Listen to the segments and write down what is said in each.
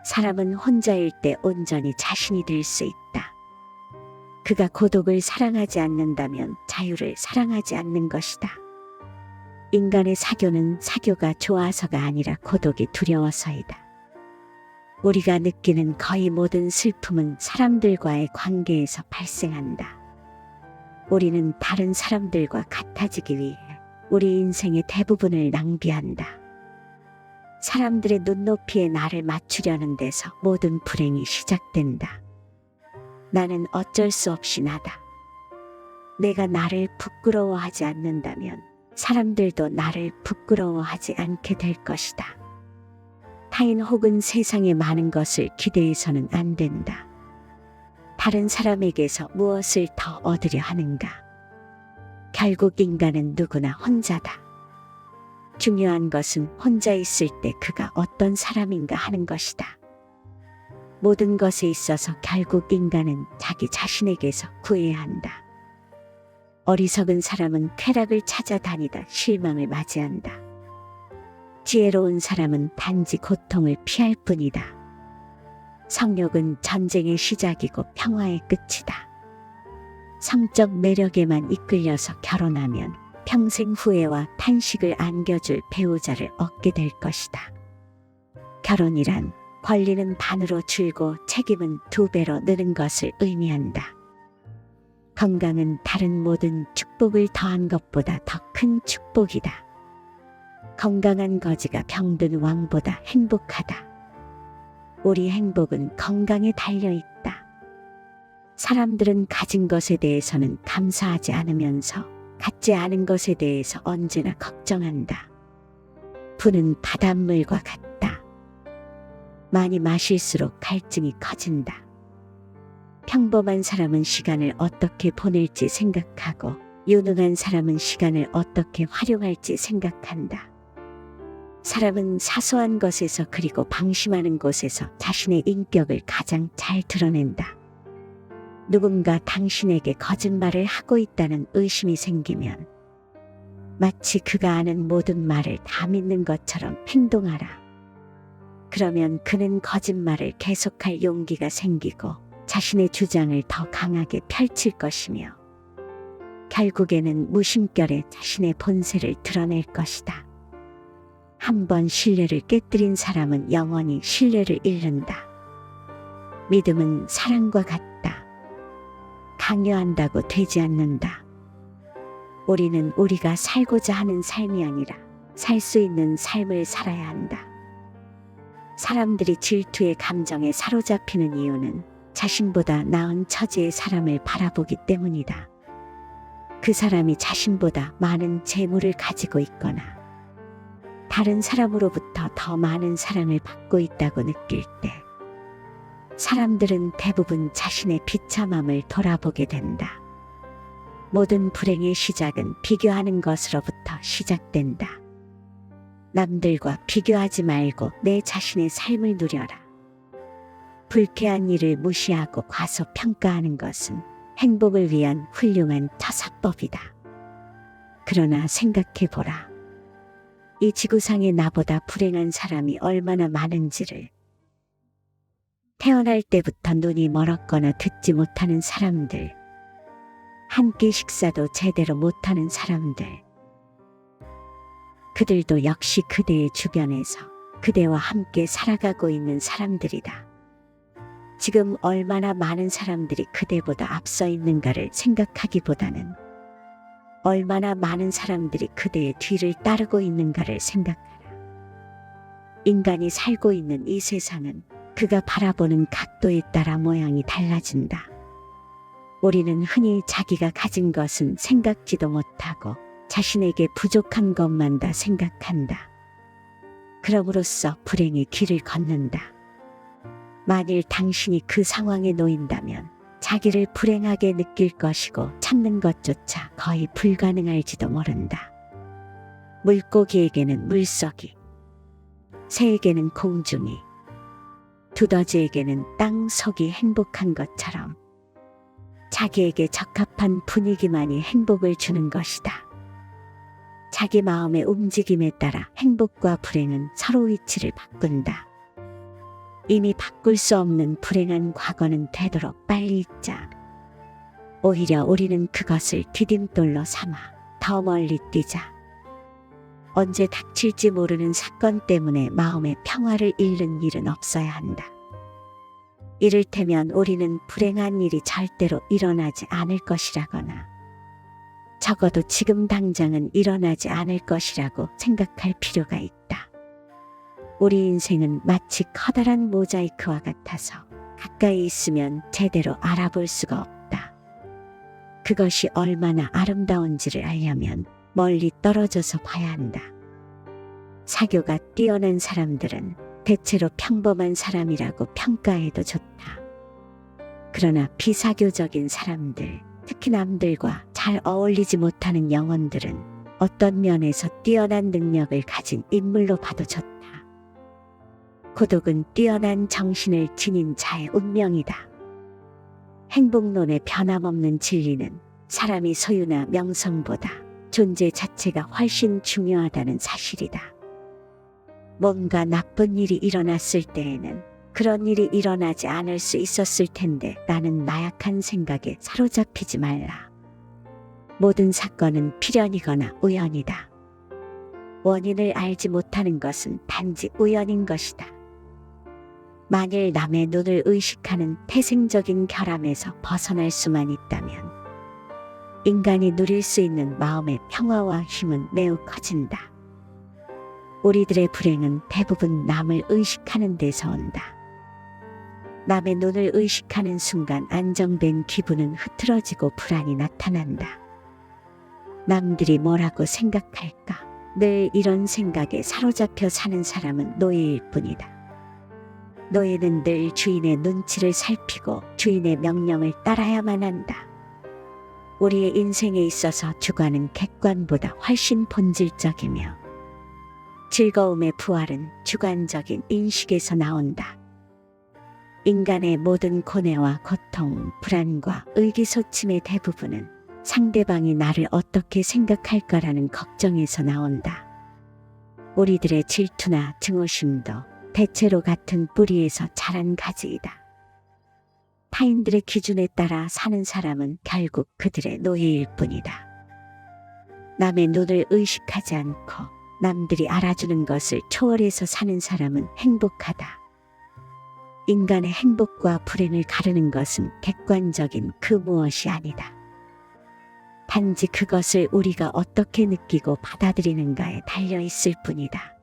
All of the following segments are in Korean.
사람은 혼자일 때 온전히 자신이 될 수 있다. 그가 고독을 사랑하지 않는다면 자유를 사랑하지 않는 것이다. 인간의 사교는 사교가 좋아서가 아니라 고독이 두려워서이다. 우리가 느끼는 거의 모든 슬픔은 사람들과의 관계에서 발생한다. 우리는 다른 사람들과 같아지기 위해 우리 인생의 대부분을 낭비한다. 사람들의 눈높이에 나를 맞추려는 데서 모든 불행이 시작된다. 나는 어쩔 수 없이 나다. 내가 나를 부끄러워하지 않는다면 사람들도 나를 부끄러워하지 않게 될 것이다. 타인 혹은 세상의 많은 것을 기대해서는 안 된다. 다른 사람에게서 무엇을 더 얻으려 하는가? 결국 인간은 누구나 혼자다. 중요한 것은 혼자 있을 때 그가 어떤 사람인가 하는 것이다. 모든 것에 있어서 결국 인간은 자기 자신에게서 구해야 한다. 어리석은 사람은 쾌락을 찾아다니다 실망을 맞이한다. 지혜로운 사람은 단지 고통을 피할 뿐이다. 성욕은 전쟁의 시작이고 평화의 끝이다. 성적 매력에만 이끌려서 결혼하면 평생 후회와 탄식을 안겨줄 배우자를 얻게 될 것이다. 결혼이란 권리는 반으로 줄고 책임은 2배로 느는 것을 의미한다. 건강은 다른 모든 축복을 더한 것보다 더 큰 축복이다. 건강한 거지가 병든 왕보다 행복하다. 우리 행복은 건강에 달려있다. 사람들은 가진 것에 대해서는 감사하지 않으면서 갖지 않은 것에 대해서 언제나 걱정한다. 부는 바닷물과 같다. 많이 마실수록 갈증이 커진다. 평범한 사람은 시간을 어떻게 보낼지 생각하고 유능한 사람은 시간을 어떻게 활용할지 생각한다. 사람은 사소한 것에서 그리고 방심하는 곳에서 자신의 인격을 가장 잘 드러낸다. 누군가 당신에게 거짓말을 하고 있다는 의심이 생기면 마치 그가 아는 모든 말을 다 믿는 것처럼 행동하라. 그러면 그는 거짓말을 계속할 용기가 생기고 자신의 주장을 더 강하게 펼칠 것이며 결국에는 무심결에 자신의 본세를 드러낼 것이다. 한번 신뢰를 깨뜨린 사람은 영원히 신뢰를 잃는다. 믿음은 사랑과 같다. 강요한다고 되지 않는다. 우리는 우리가 살고자 하는 삶이 아니라 살 수 있는 삶을 살아야 한다. 사람들이 질투의 감정에 사로잡히는 이유는 자신보다 나은 처지의 사람을 바라보기 때문이다. 그 사람이 자신보다 많은 재물을 가지고 있거나 다른 사람으로부터 더 많은 사랑을 받고 있다고 느낄 때 사람들은 대부분 자신의 비참함을 돌아보게 된다. 모든 불행의 시작은 비교하는 것으로부터 시작된다. 남들과 비교하지 말고 내 자신의 삶을 누려라. 불쾌한 일을 무시하고 과소평가하는 것은 행복을 위한 훌륭한 처사법이다. 그러나 생각해보라. 이 지구상에 나보다 불행한 사람이 얼마나 많은지를. 태어날 때부터 눈이 멀었거나 듣지 못하는 사람들, 한 끼 식사도 제대로 못하는 사람들, 그들도 역시 그대의 주변에서 그대와 함께 살아가고 있는 사람들이다. 지금 얼마나 많은 사람들이 그대보다 앞서 있는가를 생각하기보다는 얼마나 많은 사람들이 그대의 뒤를 따르고 있는가를 생각하라. 인간이 살고 있는 이 세상은 그가 바라보는 각도에 따라 모양이 달라진다. 우리는 흔히 자기가 가진 것은 생각지도 못하고 자신에게 부족한 것만 다 생각한다. 그럼으로써 불행의 길을 걷는다. 만일 당신이 그 상황에 놓인다면 자기를 불행하게 느낄 것이고 참는 것조차 거의 불가능할지도 모른다. 물고기에게는 물속이, 새에게는 공중이, 두더지에게는 땅속이 행복한 것처럼 자기에게 적합한 분위기만이 행복을 주는 것이다. 자기 마음의 움직임에 따라 행복과 불행은 서로 위치를 바꾼다. 이미 바꿀 수 없는 불행한 과거는 되도록 빨리 잊자. 오히려 우리는 그것을 디딤돌로 삼아 더 멀리 뛰자. 언제 닥칠지 모르는 사건 때문에 마음의 평화를 잃는 일은 없어야 한다. 이를테면 우리는 불행한 일이 절대로 일어나지 않을 것이라거나 적어도 지금 당장은 일어나지 않을 것이라고 생각할 필요가 있다. 우리 인생은 마치 커다란 모자이크와 같아서 가까이 있으면 제대로 알아볼 수가 없다. 그것이 얼마나 아름다운지를 알려면 멀리 떨어져서 봐야 한다. 사교가 뛰어난 사람들은 대체로 평범한 사람이라고 평가해도 좋다. 그러나 비사교적인 사람들, 특히 남들과 잘 어울리지 못하는 영혼들은 어떤 면에서 뛰어난 능력을 가진 인물로 봐도 좋다. 고독은 뛰어난 정신을 지닌 자의 운명이다. 행복론의 변함없는 진리는 사람이 소유나 명성보다 존재 자체가 훨씬 중요하다는 사실이다. 뭔가 나쁜 일이 일어났을 때에는 그런 일이 일어나지 않을 수 있었을 텐데 라는 나약한 생각에 사로잡히지 말라. 모든 사건은 필연이거나 우연이다. 원인을 알지 못하는 것은 단지 우연인 것이다. 만일 남의 눈을 의식하는 태생적인 결함에서 벗어날 수만 있다면 인간이 누릴 수 있는 마음의 평화와 힘은 매우 커진다. 우리들의 불행은 대부분 남을 의식하는 데서 온다. 남의 눈을 의식하는 순간 안정된 기분은 흐트러지고 불안이 나타난다. 남들이 뭐라고 생각할까? 늘 이런 생각에 사로잡혀 사는 사람은 노예일 뿐이다. 노예는 늘 주인의 눈치를 살피고 주인의 명령을 따라야만 한다. 우리의 인생에 있어서 주관은 객관보다 훨씬 본질적이며 즐거움의 부활은 주관적인 인식에서 나온다. 인간의 모든 고뇌와 고통, 불안과 의기소침의 대부분은 상대방이 나를 어떻게 생각할까라는 걱정에서 나온다. 우리들의 질투나 증오심도 대체로 같은 뿌리에서 자란 가지이다. 타인들의 기준에 따라 사는 사람은 결국 그들의 노예일 뿐이다. 남의 눈을 의식하지 않고 남들이 알아주는 것을 초월해서 사는 사람은 행복하다. 인간의 행복과 불행을 가르는 것은 객관적인 그 무엇이 아니다. 단지 그것을 우리가 어떻게 느끼고 받아들이는가에 달려 있을 뿐이다.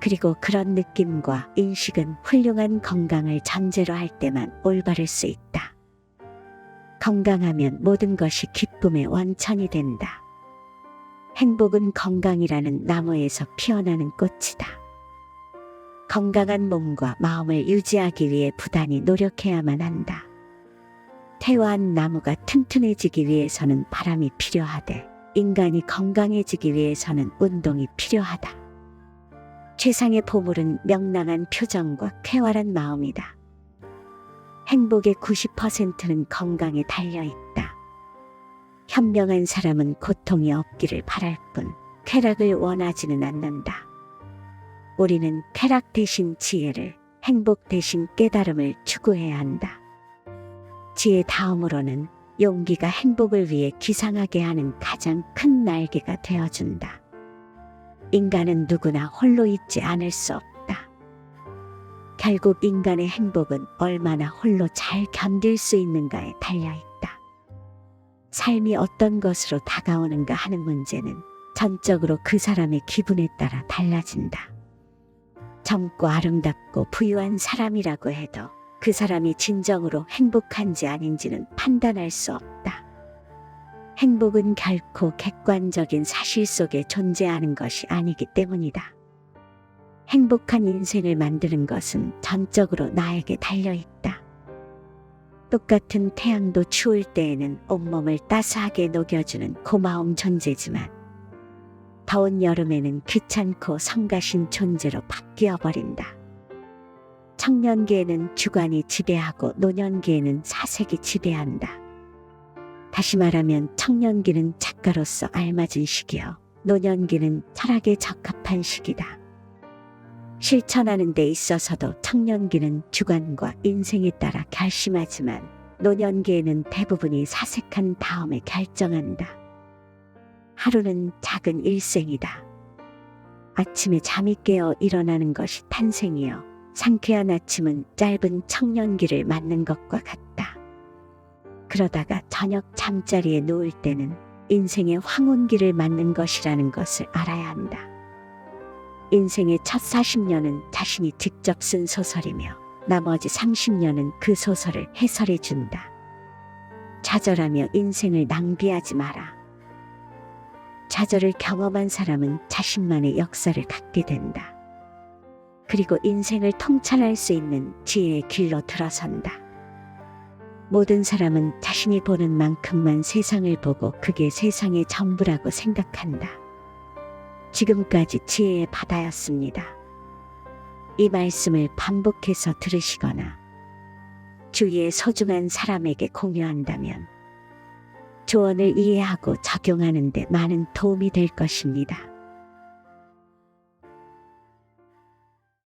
그리고 그런 느낌과 인식은 훌륭한 건강을 전제로 할 때만 올바를 수 있다. 건강하면 모든 것이 기쁨의 원천이 된다. 행복은 건강이라는 나무에서 피어나는 꽃이다. 건강한 몸과 마음을 유지하기 위해 부단히 노력해야만 한다. 태화한 나무가 튼튼해지기 위해서는 바람이 필요하되 인간이 건강해지기 위해서는 운동이 필요하다. 최상의 보물은 명랑한 표정과 쾌활한 마음이다. 행복의 90%는 건강에 달려있다. 현명한 사람은 고통이 없기를 바랄 뿐 쾌락을 원하지는 않는다. 우리는 쾌락 대신 지혜를, 행복 대신 깨달음을 추구해야 한다. 지혜 다음으로는 용기가 행복을 위해 기상하게 하는 가장 큰 날개가 되어준다. 인간은 누구나 홀로 있지 않을 수 없다. 결국 인간의 행복은 얼마나 홀로 잘 견딜 수 있는가에 달려있다. 삶이 어떤 것으로 다가오는가 하는 문제는 전적으로 그 사람의 기분에 따라 달라진다. 젊고 아름답고 부유한 사람이라고 해도 그 사람이 진정으로 행복한지 아닌지는 판단할 수 없다. 행복은 결코 객관적인 사실 속에 존재하는 것이 아니기 때문이다. 행복한 인생을 만드는 것은 전적으로 나에게 달려있다. 똑같은 태양도 추울 때에는 온몸을 따스하게 녹여주는 고마운 존재지만 더운 여름에는 귀찮고 성가신 존재로 바뀌어버린다. 청년기에는 주관이 지배하고 노년기에는 사색이 지배한다. 다시 말하면 청년기는 작가로서 알맞은 시기요, 노년기는 철학에 적합한 시기다. 실천하는 데 있어서도 청년기는 주관과 인생에 따라 결심하지만 노년기에는 대부분이 사색한 다음에 결정한다. 하루는 작은 일생이다. 아침에 잠이 깨어 일어나는 것이 탄생이요. 상쾌한 아침은 짧은 청년기를 맞는 것과 같다. 그러다가 저녁 잠자리에 누울 때는 인생의 황혼기를 맞는 것이라는 것을 알아야 한다. 인생의 첫 40년은 자신이 직접 쓴 소설이며 나머지 30년은 그 소설을 해설해 준다. 좌절하며 인생을 낭비하지 마라. 좌절을 경험한 사람은 자신만의 역사를 갖게 된다. 그리고 인생을 통찰할 수 있는 지혜의 길로 들어선다. 모든 사람은 자신이 보는 만큼만 세상을 보고 그게 세상의 전부라고 생각한다. 지금까지 지혜의 바다였습니다. 이 말씀을 반복해서 들으시거나 주위의 소중한 사람에게 공유한다면 조언을 이해하고 적용하는 데 많은 도움이 될 것입니다.